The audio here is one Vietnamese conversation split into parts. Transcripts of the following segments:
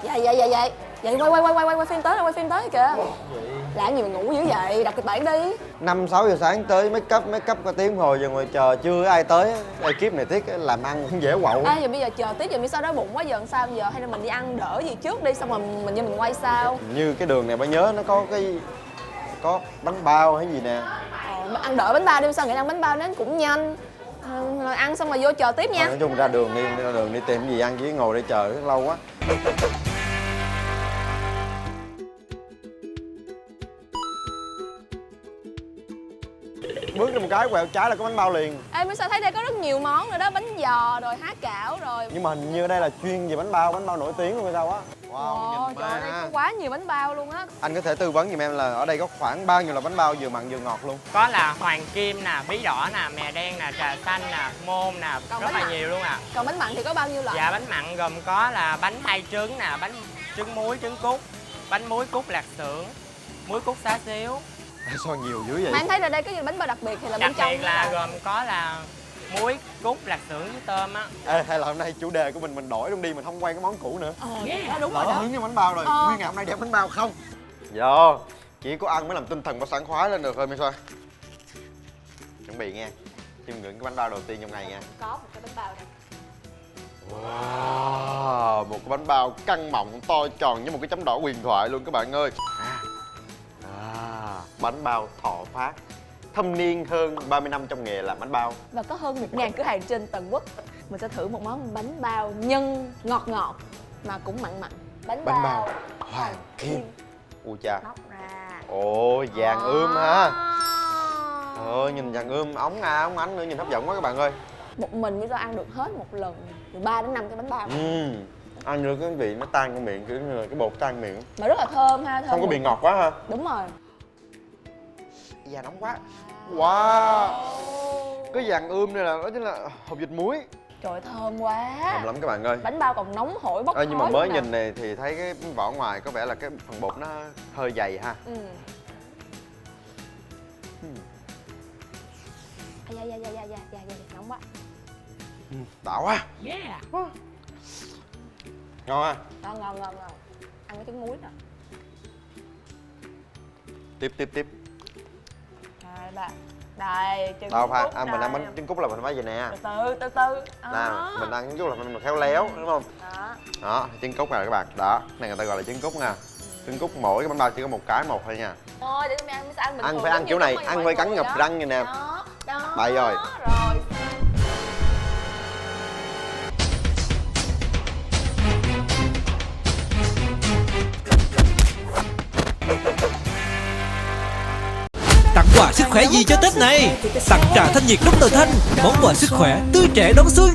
Vậy quay phim tới rồi, quay phim tới kìa. Làm gì mà ngủ dữ vậy, đọc kịch bản đi. 5-6 giờ sáng tới make up có tiếng hồi giờ ngồi chờ chưa ai tới. Ekip này thiết làm ăn cũng dễ quậu. Giờ bây giờ chờ tiếp, giờ mi sao đói bụng quá, giờ làm sao bây giờ? Hay là mình đi ăn đỡ gì trước đi, xong rồi mình quay sao? Như cái đường này bà nhớ nó có bánh bao hay gì nè. Ăn đỡ bánh bao đi, sao nghĩ ăn bánh bao đến cũng nhanh. Rồi ăn xong rồi vô chờ tiếp nha. Nói chung ra đường đi tìm cái gì ăn chứ ngồi đây chờ rất lâu quá. Bước ra một cái quẹo trái là có bánh bao liền. Ê, mới sao thấy đây có rất nhiều món rồi đó, bánh giò rồi há cảo rồi. Nhưng mà hình như đây là chuyên về bánh bao nổi tiếng luôn hay sao á. Wow, nhìn trời ơi, đây có quá nhiều bánh bao luôn á. Anh có thể tư vấn giùm em là ở đây có khoảng bao nhiêu là bánh bao vừa mặn vừa ngọt luôn? Có là hoàng kim nè, bí đỏ nè, mè đen nè, trà xanh nè, môn nè, rất là nhiều luôn à. Còn bánh mặn thì có bao nhiêu loại? Dạ bánh mặn gồm có là bánh hai trứng nè, bánh trứng muối, trứng cút, bánh muối cút lạc xưởng, muối cút xá xíu. Sao nhiều dữ vậy? Mà em thấy là đây có gì bánh bao đặc biệt thì là Đặc bên trong biệt là gồm có là muối cút lạc xưởng với tôm á. Hay là hôm nay chủ đề của mình đổi luôn đi, mình không quay cái món cũ nữa. Đó, đúng rồi Lỡ đó. hứng cái bánh bao rồi, nguyên ngày hôm nay đẹp bánh bao không? Dạ, chỉ có ăn mới làm tinh thần và sảng khoái lên được thôi, Mai Xoa. Chuẩn bị nha, chiêm ngưỡng cái bánh bao đầu tiên trong ngày nha. Có một cái bánh bao này. Wow, một cái bánh bao căng mọng to tròn như một cái chấm đỏ huyền thoại luôn các bạn ơi. Bánh bao Thọ Phát, thâm niên hơn 30 năm trong nghề làm bánh bao. Và có hơn 1000 cửa hàng trên toàn quốc. Mình sẽ thử một món bánh bao nhân ngọt ngọt mà cũng mặn mặn. Bánh bao Hoàng Kim. Ui cha. Móc ra. Ồ, vàng ươm ha. Nhìn vàng ươm ống ống ánh nữa, nhìn hấp dẫn quá các bạn ơi. Một mình mới sao ăn được hết một lần từ 3 đến 5 cái bánh bao. Ăn được cái vị nó tan trong miệng, kiểu như là cái bột tan miệng. Mà rất là thơm ha, thơm. Không có bị ngọt quá ha. Đúng rồi. Da nóng quá. Wow. Cái vàng ươm này là đó chính là hột vịt muối. Trời ơi, thơm quá. Thơm lắm các bạn ơi. Bánh bao còn nóng hổi bốc khói. Nhưng mà mới luôn nè. nhìn này thì thấy cái vỏ ngoài có vẻ là cái phần bột nó hơi dày ha. Dạ, nóng quá. Đã quá. Ngon ha. Ngon. Ăn cái trứng muối nè. Tiếp. Đây ba. Đây, trứng Đâu phải, cút mình ăn đây. bánh trứng cút là mình phải vậy nè. Từ từ. Nào, mình ăn trứng cút là mình khéo léo đúng không? Đó, trứng cút này các bạn. Đó, này người ta gọi là trứng cút nha. Trứng cút mỗi cái bánh bao chỉ có một cái một thôi nha. Thôi để tụi mày ăn mới sao ăn bình thường. Ăn phải ăn kiểu này, ăn phải cắn ngập răng như nè. Đó. Bậy rồi. Rồi. Tặng quà sức khỏe gì cho Tết này? Tặng trà thanh nhiệt Dr. Thanh, món quà sức khỏe tươi trẻ đón xuân.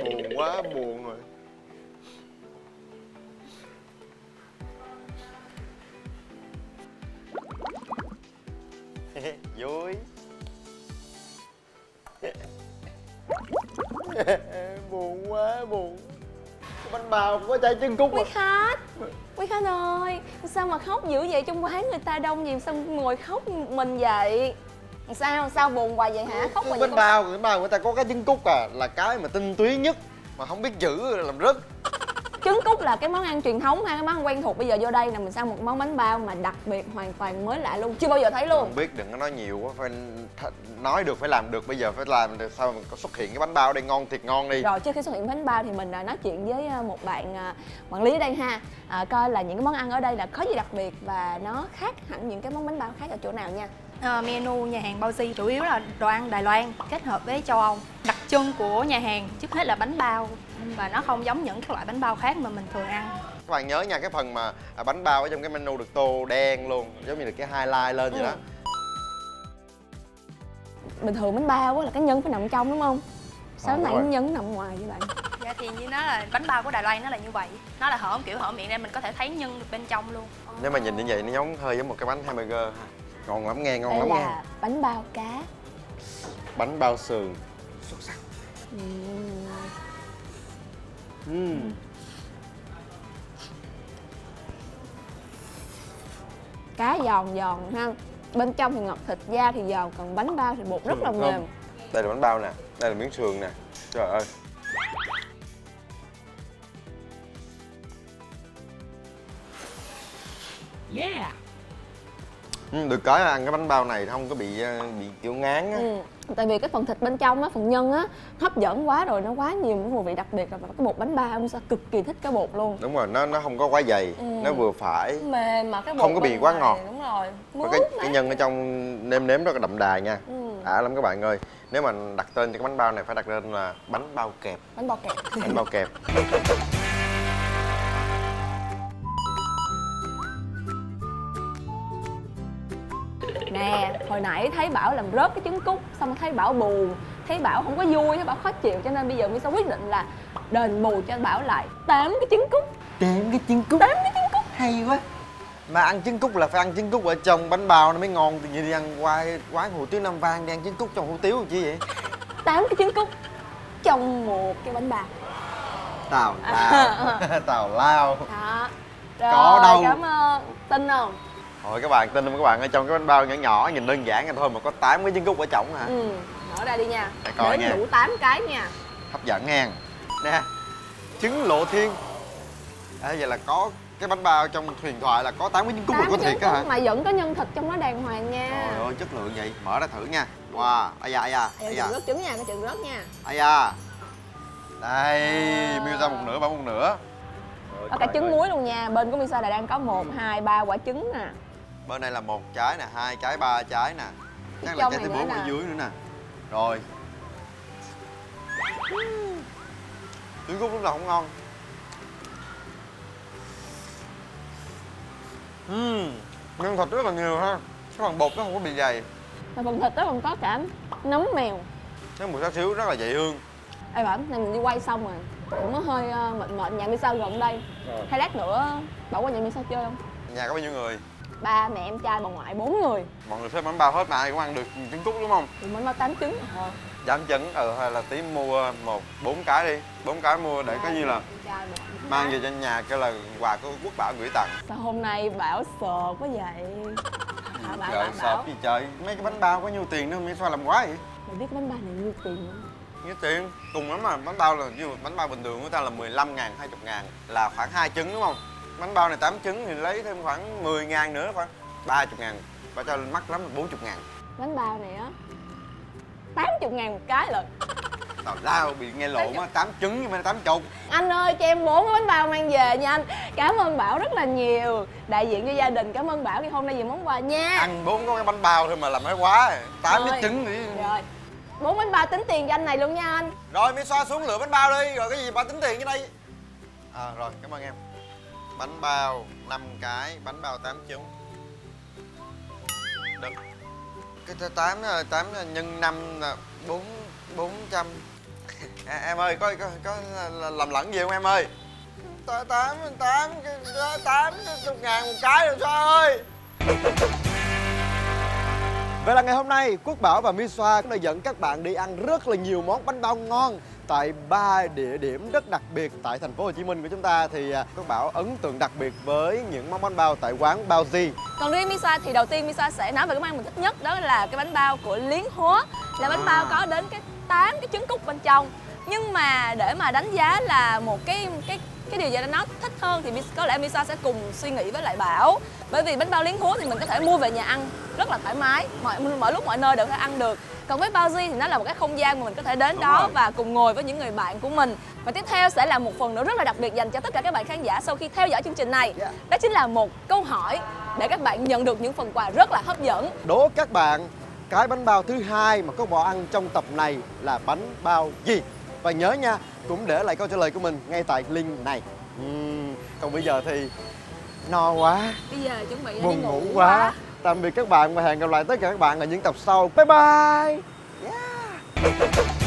Buồn quá, buồn rồi. Vui. Buồn quá, buồn. Cái bánh bao có chai trứng cút mà. Quý khách ơi, sao mà khóc dữ vậy? Trong quán người ta đông gì sao ngồi khóc mình vậy? Sao buồn hoài vậy hả? Khóc hoài vậy? Bánh bao người ta có cái trứng cút là cái mà tinh túy nhất mà không biết giữ làm rớt. Trứng cút là cái món ăn truyền thống ha, cái món ăn quen thuộc. Bây giờ vô đây nè, mình sang một món bánh bao mà đặc biệt, hoàn toàn mới lạ luôn, chưa bao giờ thấy luôn. Không biết, đừng có nói nhiều quá, phải nói được phải làm được. Bây giờ phải làm được sao mình có xuất hiện cái bánh bao đây ngon thiệt ngon đi. Rồi trước khi xuất hiện bánh bao thì mình nói chuyện với một bạn quản lý ở đây ha, coi là những cái món ăn ở đây là có gì đặc biệt và nó khác hẳn những cái món bánh bao khác ở chỗ nào nha. Menu nhà hàng Bao chủ yếu là đồ ăn Đài Loan kết hợp với châu Âu. Đặc trưng của nhà hàng trước hết là bánh bao và nó không giống những các loại bánh bao khác mà mình thường ăn. Các bạn nhớ nha, cái phần mà bánh bao ở trong cái menu được tô đen luôn, giống như là cái highlight lên vậy đó. Bình thường bánh bao là cái nhân phải nằm trong đúng không? Sao Đúng này rồi. nhân nằm ngoài vậy bạn? Dạ thì như nó là bánh bao của Đài Loan nó là như vậy. Nó là hở kiểu hở miệng nên mình có thể thấy nhân được bên trong luôn. Nếu mà nhìn như vậy nó giống hơi giống một cái bánh hamburger ha. Ngon lắm nghe, ngon Đây lắm nghe. là bánh bao cá. Bánh bao sườn xuất sắc. Cá giòn ha, bên trong thì ngọt, thịt da thì giòn, còn bánh bao thì bột rất là mềm. Đây là bánh bao nè, đây là miếng sườn nè. Trời ơi, Được cái là ăn cái bánh bao này không có bị kiểu ngán á. Tại vì cái phần thịt bên trong á, phần nhân á hấp dẫn quá rồi, nó quá nhiều những mùi vị đặc biệt, rồi cái bột bánh bao em sao cực kỳ thích cái bột luôn. Đúng rồi, nó không có quá dày, nó vừa phải, Mềm mà cái bột không có bị quá ngọt. Đúng rồi, Và cái nhân ở trong nêm nếm rất là đậm đà nha. Đã lắm các bạn ơi. Nếu mà đặt tên cho cái bánh bao này phải đặt tên là bánh bao kẹp. Bánh bao kẹp. Bánh bao kẹp. Nè, hồi nãy thấy Bảo làm rớt cái trứng cút, xong thấy Bảo buồn, thấy Bảo không có vui, thấy Bảo khó chịu, cho nên bây giờ Misa quyết định là đền bù cho Bảo lại 8 cái trứng cút. 8 cái trứng cút. 8 cái trứng cút. Hay quá. Mà ăn trứng cút là phải ăn trứng cút ở trong bánh bao nó mới ngon. Tự nhiên đi ăn qua quán hủ tiếu Nam Vang đi ăn trứng cút trong hủ tiếu chi vậy? 8 cái trứng cút trong một cái bánh bao. Tào lao. Tào lao. Đó. Rồi, Có đâu. cảm ơn. Tin không? Rồi các bạn tin không các bạn, ở trong cái bánh bao nhỏ nhỏ nhìn đơn giản thôi mà có 8 cái trứng cút ở trong hả? Mở ra đi nha. Để coi đến nha. đủ 8 cái nha. Hấp dẫn nha. Nè, trứng lộ thiên. Vậy là có cái bánh bao trong huyền thoại là có 8 cái trứng cút là có thiệt á hả? Mà vẫn có nhân thịt trong đó đàng hoàng nha. Trời ơi, chất lượng vậy. Mở ra thử nha. Wow, ai da, ai da, ai da. Chừng rớt trứng nha, cái chừng rớt nha. Ai da. Đây, Miu ra một nửa, Bảo một nửa. Có cả trứng muối luôn nha. Bên của Misa là đang có 1, 2, 3 quả trứng nè. Bên này là 1 trái nè, 2 trái, 3 trái nè. Chắc là trong trái này thứ nữa 4 ở nè. dưới nữa nè. Rồi. Trứng cút lúc nào không ngon. Nhân thịt rất là nhiều ha. Cái phần bột nó không có bị dày. Mà phần thịt đó còn có cả nấm mèo. Cái mùi xá xíu rất là dậy hương. Ê Bảo, này mình đi quay xong rồi. Cũng có hơi mệt mệt, nhà Misa gần đây. Hay lát nữa Bảo qua nhà Misa chơi không? Nhà có bao nhiêu người? Ba, mẹ, em trai, bà ngoại, 4 người. Mọi người xếp bánh bao hết mà ai cũng ăn được trứng cút đúng không? Thì mình bao 8 trứng thôi. Dám trứng, hay là tí mua 4 cái đi. 4 cái mua để coi như là Em trai, bà ngoại, mang về cho nhà kêu là quà của Quốc Bảo gửi tặng. sao hôm nay Bảo sợt quá vậy? Trời sợp gì trời, mấy cái bánh bao có nhiêu tiền nữa mà sao làm quá vậy? Mày biết bánh bao này nhiêu tiền không? Nhiêu tiền? Cùng lắm mà, bánh bao là bánh bao bình thường của ta là 15.000, 20.000 là khoảng 2 trứng đúng không? Bánh bao này 8 trứng thì lấy thêm khoảng 10.000 nữa khoảng 30.000. Và cho mắc lắm là 40.000. Bánh bao này á 80.000 một cái lận. Tào lao bị nghe lộn á, 8 trứng nhưng mà 80. Anh ơi cho em 4 cái bánh bao mang về nha anh. Cảm ơn Bảo rất là nhiều. Đại diện cho gia đình cảm ơn Bảo vì hôm nay về món quà nha. Ăn 4 cái bánh bao thôi mà làm mấy quá. 8 cái trứng thì... Rồi 4 bánh bao tính tiền cho anh này luôn nha anh. Rồi mi xoa xuống lựa bánh bao đi, rồi cái gì bà tính tiền cái đây. Rồi cảm ơn em. Bánh bao 5 cái, bánh bao 8 trứng. Được. Cái 8 nhân 5 là 400. Em ơi có làm lẫn gì không em ơi? 80.000 một cái rồi sao ơi. Vậy là ngày hôm nay Quốc Bảo và Misa đã dẫn các bạn đi ăn rất là nhiều món bánh bao ngon tại 3 địa điểm rất đặc biệt tại thành phố Hồ Chí Minh của chúng ta. Thì Quốc Bảo ấn tượng đặc biệt với những món bánh bao tại quán Bao Di. Còn riêng Misa thì đầu tiên Misa sẽ nói về cái món ăn mình thích nhất, đó là cái bánh bao của Liến Húa. Là bánh bao có đến cái 8 cái trứng cút bên trong. Nhưng mà để mà đánh giá là một cái điều gì đó nó thích hơn thì có lẽ Misa sẽ cùng suy nghĩ với lại Bảo. Bởi vì bánh bao Liến Húa thì mình có thể mua về nhà ăn rất là thoải mái, mọi lúc mọi nơi đều có thể ăn được. Còn với Bao Di thì nó là một cái không gian mà mình có thể đến đó và cùng ngồi với những người bạn của mình. Và tiếp theo sẽ là một phần nữa rất là đặc biệt dành cho tất cả các bạn khán giả sau khi theo dõi chương trình này. Đó chính là một câu hỏi để các bạn nhận được những phần quà rất là hấp dẫn. Đố các bạn cái bánh bao thứ hai mà có bỏ ăn trong tập này là bánh bao gì? Và nhớ nha, cũng để lại câu trả lời của mình ngay tại link này. Còn bây giờ thì no quá, Bây giờ chuẩn bị đi buồn ngủ ngủ quá. Tạm biệt các bạn và hẹn gặp lại tất cả các bạn ở những tập sau. Bye bye. Yeah.